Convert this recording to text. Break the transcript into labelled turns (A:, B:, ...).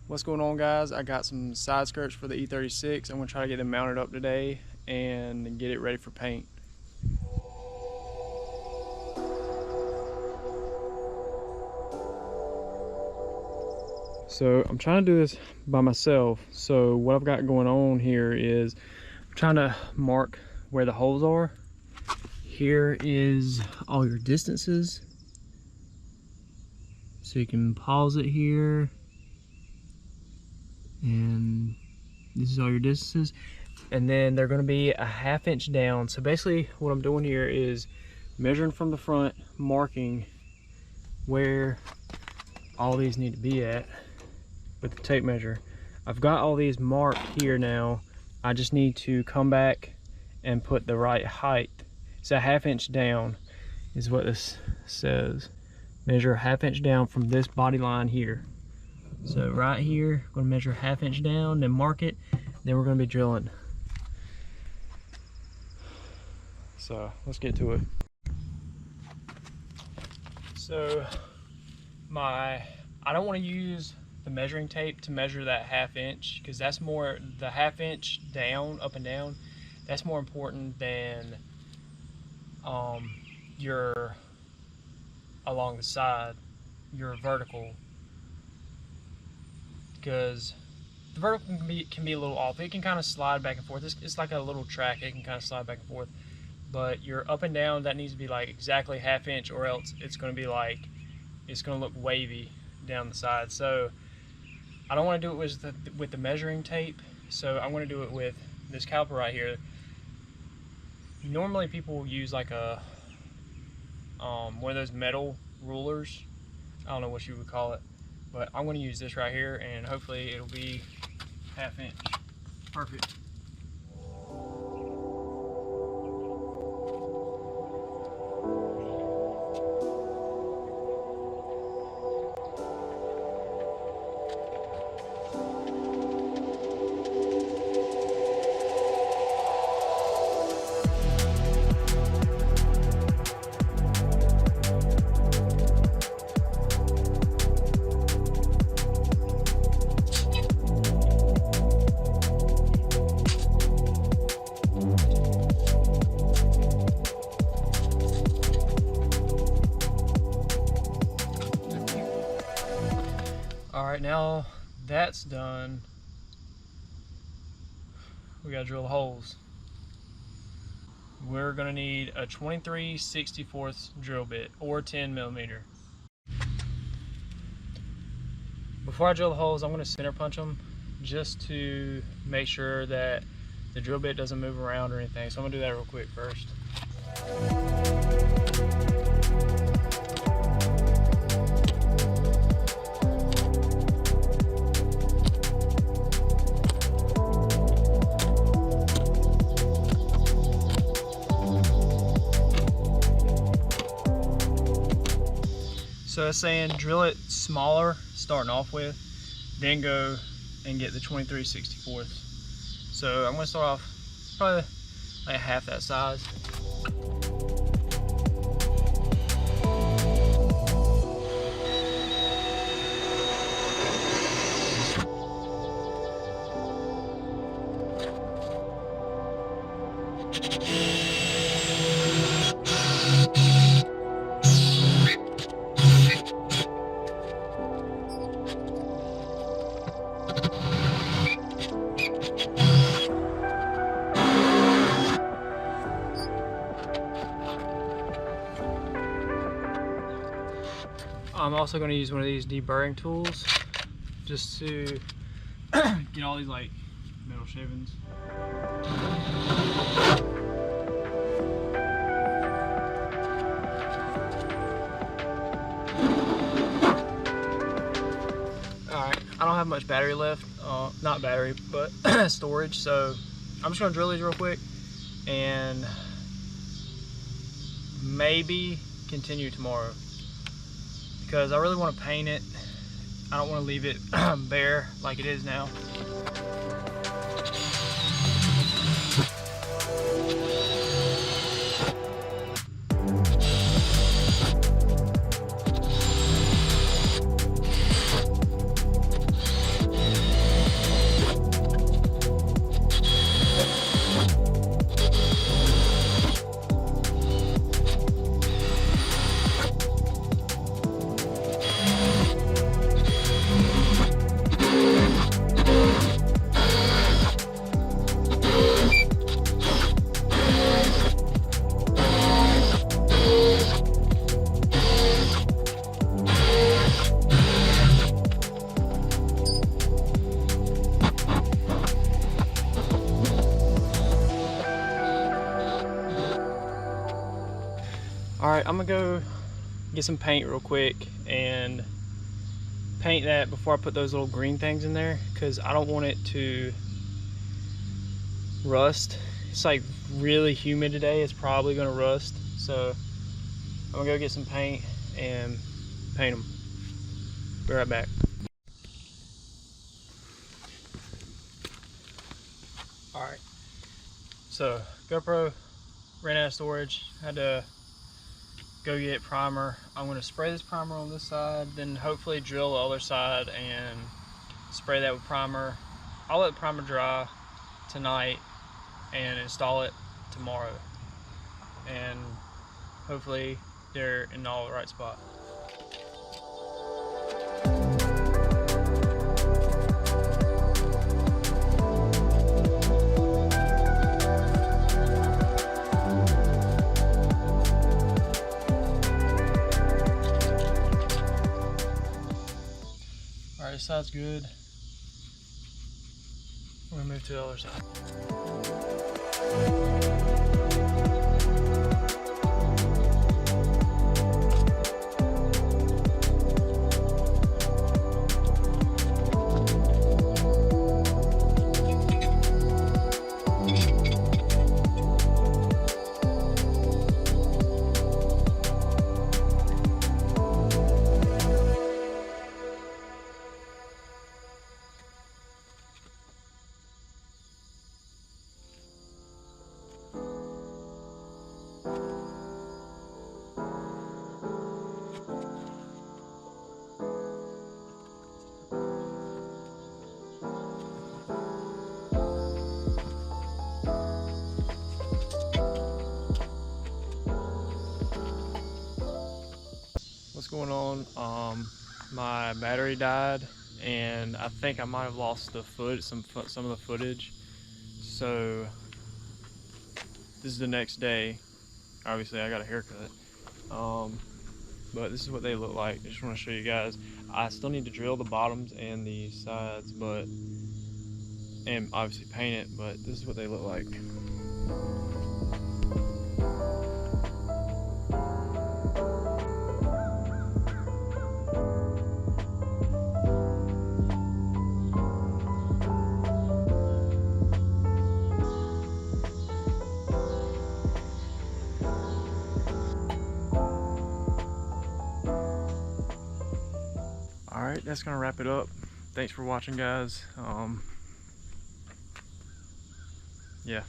A: What's going on, guys? I got some side skirts for the E36. I'm gonna try to get them mounted up today and get it ready for paint. So I'm trying to do this by myself. So what I've got going on here is I'm trying to mark where the holes are. Here is all your distances. So you can pause it here. And this is all your distances. And then they're gonna be a 1/2 inch down. So basically what I'm doing here is measuring from the front, marking where all these need to be at with the tape measure. I've got all these marked here now. I just need to come back and put the right height. It's a 1/2 inch down is what this says. Measure a 1/2 inch down from this body line here. So right here, I'm gonna measure a 1/2 inch down, then mark it, then we're gonna be drilling. So let's get to it. So I don't want to use the measuring tape to measure that 1/2 inch, because that's more, the 1/2 inch down, up and down, that's more important than your along the side, your vertical, because the vertical can be a little off. It can kind of slide back and forth. It's like a little track. It can kind of slide back and forth. But your up and down, that needs to be like exactly 1/2 inch, or else it's going to be like, it's going to look wavy down the side. So I don't want to do it with the measuring tape. So I'm going to do it with this caliper right here. Normally people will use like a one of those metal rulers. I don't know what you would call it, but I'm going to use this right here, and hopefully it'll be 1/2 inch. Perfect. Alright, now that's done, we gotta drill the holes. We're gonna need a 23/64 drill bit or 10mm. Before I drill the holes, I'm gonna center punch them just to make sure that the drill bit doesn't move around or anything. So I'm gonna do that real quick first. So it's saying drill it smaller starting off with, then go and get the 23/64. So I'm gonna start off probably like half that size. I'm also going to use one of these deburring tools just to get all these like metal shavings. Alright, I don't have much battery left, not battery, but storage, so I'm just going to drill these real quick and maybe continue tomorrow, because I really want to paint it. I don't want to leave it bare like it is now. right, I'm gonna go get some paint real quick and paint that before I put those little green things in there, because I don't want it to rust. It's like really humid today, it's probably gonna rust. So I'm gonna go get some paint and paint them. Be right back. All right, so GoPro ran out of storage, had to go get primer. I'm gonna spray this primer on this side, then hopefully drill the other side and spray that with primer. I'll let the primer dry tonight and install it tomorrow, and hopefully they're in all the right spot. All right, this side's good. We're gonna move to the other side. What's going on? My battery died, and I think I might have lost the some of the footage. So this is the next day. Obviously, I got a haircut, but this is what they look like. I just want to show you guys. I still need to drill the bottoms and the sides, and obviously paint it. But this is what they look like. Alright, that's gonna wrap it up. Thanks for watching, guys. Yeah.